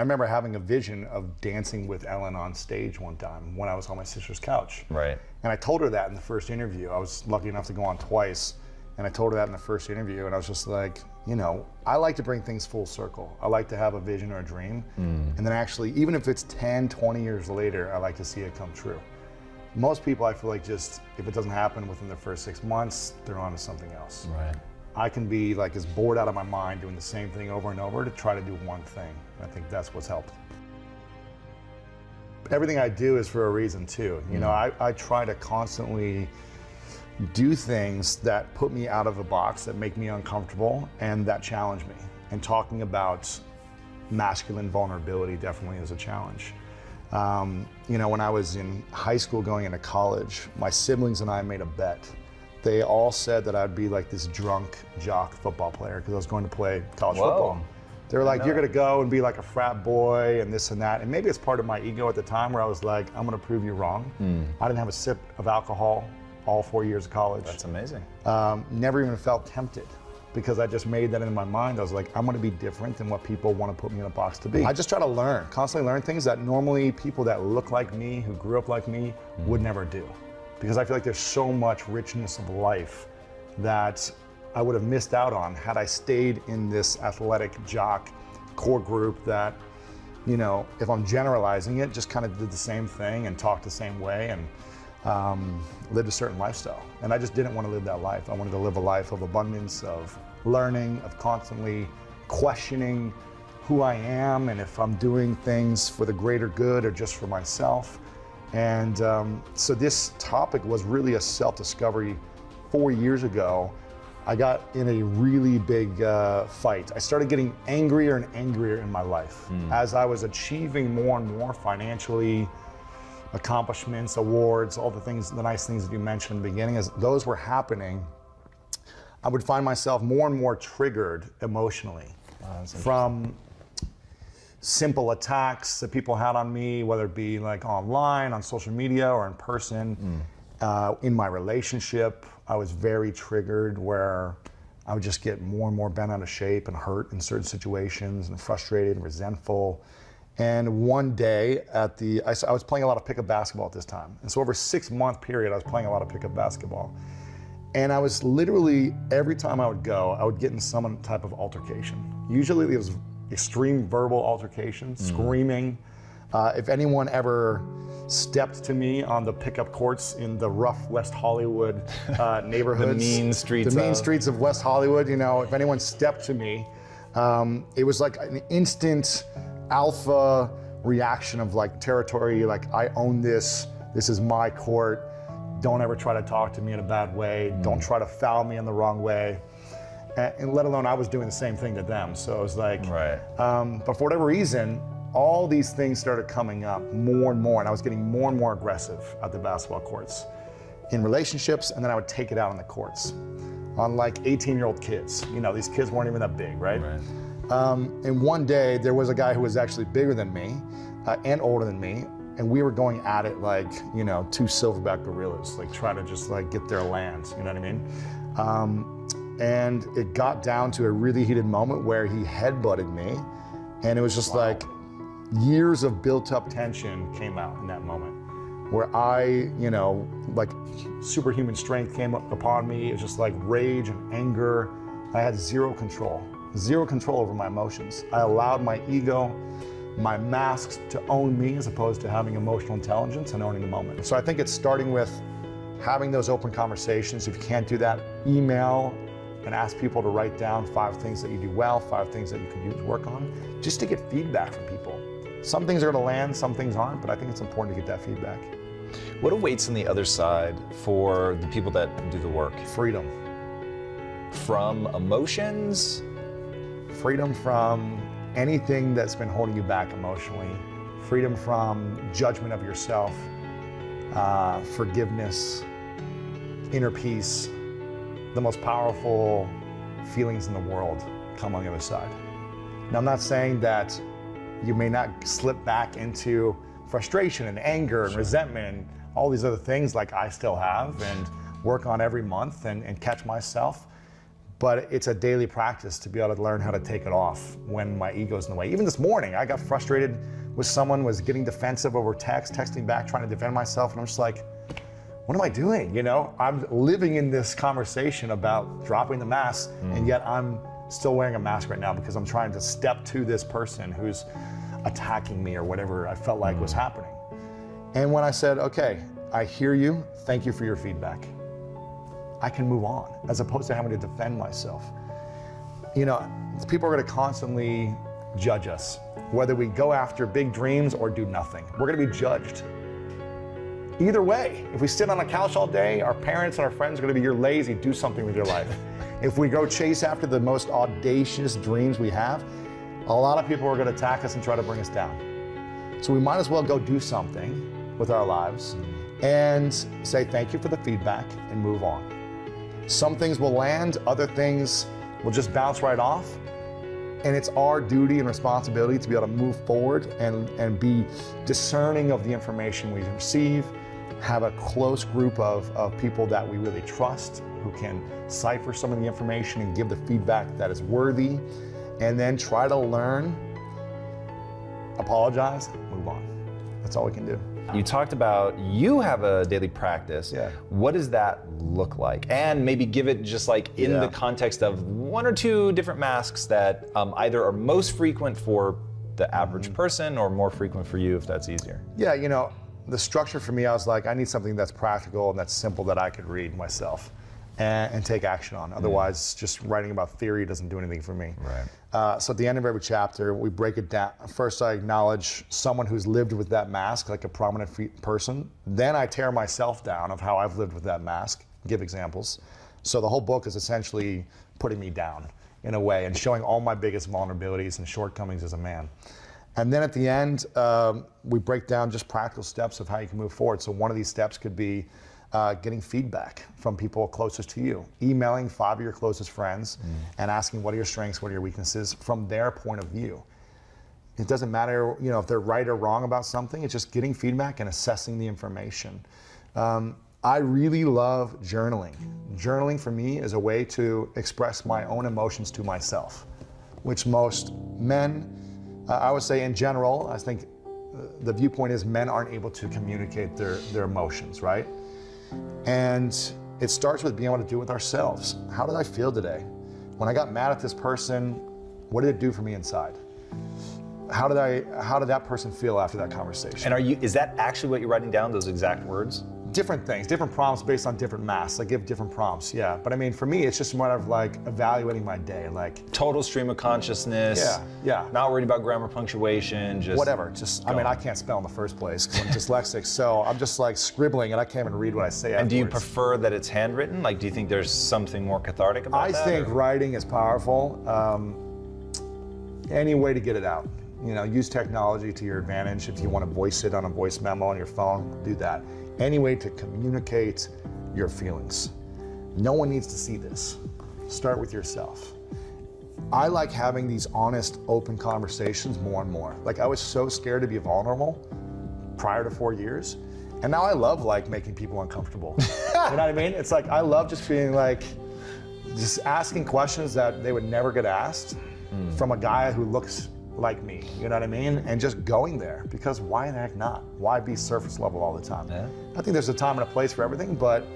I remember having a vision of dancing with Ellen on stage one time when I was on my sister's couch. Right. And I told her that in the first interview. I was lucky enough to go on twice. And I told her that in the first interview. And I was just like, you know, I like to bring things full circle. I like to have a vision or a dream. And then actually, even if it's 10, 20 years later, I like to see it come true. Most people, I feel like, just, if it doesn't happen within the first 6 months, they're on to something else. Right. I can be like as bored out of my mind doing the same thing over and over to try to do one thing. I think that's what's helped. Everything I do is for a reason too. You know, I try to constantly do things that put me out of the box, that make me uncomfortable, and that challenge me. And talking about masculine vulnerability definitely is a challenge. You know, when I was in high school going into college, my siblings and I made a bet. They all said that I'd be like this drunk jock football player because I was going to play college football. They were like, you're gonna go and be like a frat boy and this and that. And maybe it's part of my ego at the time where I was like, I'm gonna prove you wrong. I didn't have a sip of alcohol all 4 years of college. That's amazing. Never even felt tempted because I just made that in my mind. I was like, I'm gonna be different than what people wanna put me in a box to be. I just try to learn, constantly learn things that normally people that look like me, who grew up like me, would never do. Because I feel like there's so much richness of life that I would have missed out on had I stayed in this athletic jock core group that, you know, if I'm generalizing it, just kind of did the same thing and talked the same way and lived a certain lifestyle. And I just didn't want to live that life. I wanted to live a life of abundance, of learning, of constantly questioning who I am and if I'm doing things for the greater good or just for myself. And so this topic was really a self-discovery 4 years ago. I got in a really big fight. I started getting angrier and angrier in my life. As I was achieving more and more financially, accomplishments, awards, all the things, the nice things that you mentioned in the beginning, as those were happening, I would find myself more and more triggered emotionally from simple attacks that people had on me, whether it be like online, on social media, or in person. In my relationship, I was very triggered where I would just get more and more bent out of shape and hurt in certain situations and frustrated and resentful. And one day I was playing a lot of pickup basketball at this time. And so over a 6-month period, I was playing a lot of pickup basketball. And I was literally, every time I would go, I would get in some type of altercation. Usually it was extreme verbal altercations, screaming. If anyone ever stepped to me on the pickup courts in the rough West Hollywood neighborhoods, the mean streets of West Hollywood, you know, if anyone stepped to me, it was like an instant alpha reaction of like territory, like I own this is my court, don't ever try to talk to me in a bad way, don't try to foul me in the wrong way. And let alone I was doing the same thing to them. So it was like, but for whatever reason, all these things started coming up more and more, and I was getting more and more aggressive at the basketball courts, in relationships, and then I would take it out on the courts, on like 18-year-old kids. You know, these kids weren't even that big, right? And one day, there was a guy who was actually bigger than me, and older than me, and we were going at it like, you know, two silverback gorillas, like trying to just like get their land, you know what I mean? And it got down to a really heated moment where he headbutted me, and it was just like, years of built up tension came out in that moment where I, you know, like superhuman strength came up upon me. It was just like rage and anger. I had zero control over my emotions. I allowed my ego, my masks to own me as opposed to having emotional intelligence and owning the moment. So I think it's starting with having those open conversations. If you can't do that, email and ask people to write down 5 things that you do well, 5 things that you can use to work on, just to get feedback from people. Some things are gonna land, some things aren't, but I think it's important to get that feedback. What awaits on the other side for the people that do the work? Freedom. From emotions? Freedom from anything that's been holding you back emotionally. Freedom from judgment of yourself, forgiveness, inner peace. The most powerful feelings in the world come on the other side. Now, I'm not saying that you may not slip back into frustration and anger and resentment and all these other things like I still have and work on every month and catch myself. but it's a daily practice to be able to learn how to take it off when my ego's in the way. Even this morning, I got frustrated with someone, was getting defensive over texting back, trying to defend myself, and I'm just like, what am I doing? You know, I'm living in this conversation about dropping the mask, and yet I'm still wearing a mask right now because I'm trying to step to this person who's attacking me or whatever I felt like was happening. And when I said, okay, I hear you, thank you for your feedback, I can move on, as opposed to having to defend myself. You know, people are gonna constantly judge us, whether we go after big dreams or do nothing. We're gonna be judged. Either way, if we sit on a couch all day, our parents and our friends are gonna be, you're lazy, do something with your life. If we go chase after the most audacious dreams we have, a lot of people are gonna attack us and try to bring us down. So we might as well go do something with our lives and say thank you for the feedback and move on. Some things will land, other things will just bounce right off. And it's our duty and responsibility to be able to move forward and be discerning of the information we receive, have a close group of people that we really trust who can cipher some of the information and give the feedback that is worthy, and then try to learn, apologize, move on. That's all we can do. You talked about you have a daily practice. Yeah. What does that look like? And maybe give it just like in the context of one or two different masks that either are most frequent for the average person or more frequent for you if that's easier. Yeah, you know, the structure for me, I was like, I need something that's practical and that's simple that I could read myself and take action on. Otherwise, just writing about theory doesn't do anything for me. Right. So at the end of every chapter, we break it down. First, I acknowledge someone who's lived with that mask, like a prominent person. Then I tear myself down of how I've lived with that mask, give examples. So the whole book is essentially putting me down in a way and showing all my biggest vulnerabilities and shortcomings as a man. And then at the end, we break down just practical steps of how you can move forward. So one of these steps could be getting feedback from people closest to you, emailing 5 of your closest friends and asking what are your strengths, what are your weaknesses from their point of view. It doesn't matter, you know, if they're right or wrong about something, it's just getting feedback and assessing the information. I really love journaling. Journaling for me is a way to express my own emotions to myself, which most men, I would say in general, I think the viewpoint is men aren't able to communicate their emotions, right? And it starts with being able to do it with ourselves. How did I feel today? When I got mad at this person, what did it do for me inside? How did that person feel after that conversation? And is that actually what you're writing down, those exact words? Different things, different prompts based on different masks. I give different prompts, yeah. But I mean, for me, it's just more of like evaluating my day, like total stream of consciousness. Yeah. Not worried about grammar, punctuation, just whatever. Just, I mean, I can't spell in the first place because I'm dyslexic, so I'm just like scribbling and I can't even read what I say afterwards. And do you prefer that it's handwritten? Like, do you think there's something more cathartic about that? I think writing is powerful. Any way to get it out. You know, use technology to your advantage. If you want to voice it on a voice memo on your phone, do that. Any way to communicate your feelings. No one needs to see this. Start with yourself. I like having these honest, open conversations more and more. Like, I was so scared to be vulnerable prior to 4 years, and now I love like making people uncomfortable. You know what I mean? It's like, I love just being like, just asking questions that they would never get asked from a guy who looks like me, you know what I mean? And just going there, because why the heck not? Why be surface level all the time? Yeah. I think there's a time and a place for everything, but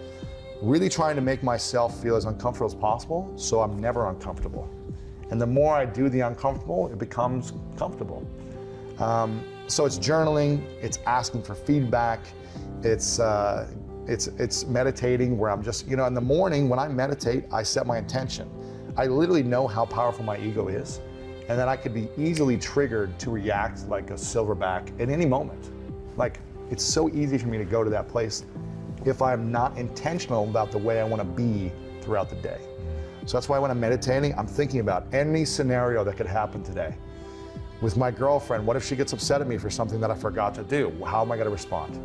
really trying to make myself feel as uncomfortable as possible so I'm never uncomfortable. And the more I do the uncomfortable, it becomes comfortable. So it's journaling, it's asking for feedback, it's meditating where I'm just, you know, in the morning when I meditate, I set my intention. I literally know how powerful my ego is, and that I could be easily triggered to react like a silverback at any moment. Like, it's so easy for me to go to that place if I'm not intentional about the way I want to be throughout the day. So that's why when I'm meditating, I'm thinking about any scenario that could happen today. With my girlfriend, what if she gets upset at me for something that I forgot to do? How am I going to respond?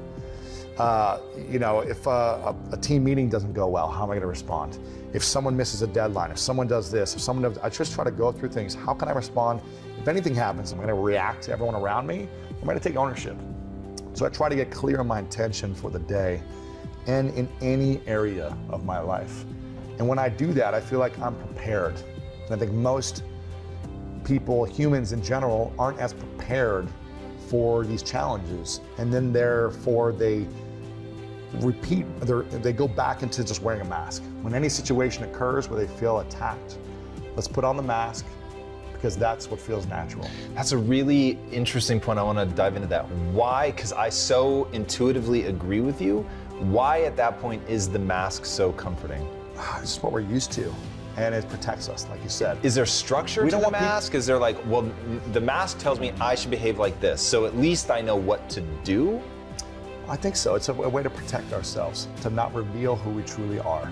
You know, if a team meeting doesn't go well, how am I going to respond? If someone misses a deadline, if someone does this, if someone does, I just try to go through things. How can I respond? If anything happens, I'm going to react to everyone around me. I'm going to take ownership. So I try to get clear on my intention for the day and in any area of my life. And when I do that, I feel like I'm prepared. And I think most people, humans in general, aren't as prepared for these challenges. And then therefore they go back into just wearing a mask. When any situation occurs where they feel attacked, let's put on the mask, because that's what feels natural. That's a really interesting point. I want to dive into that. Why? Because I so intuitively agree with you. Why at that point is the mask so comforting? It's just what we're used to, and it protects us, like you said. Is there structure to the mask? Is there like, well, the mask tells me I should behave like this, so at least I know what to do? I think so. It's a way to protect ourselves, to not reveal who we truly are.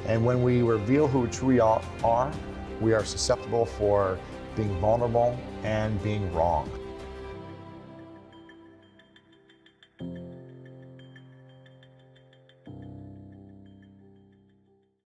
And when we reveal who we truly are, we are susceptible for being vulnerable and being wrong.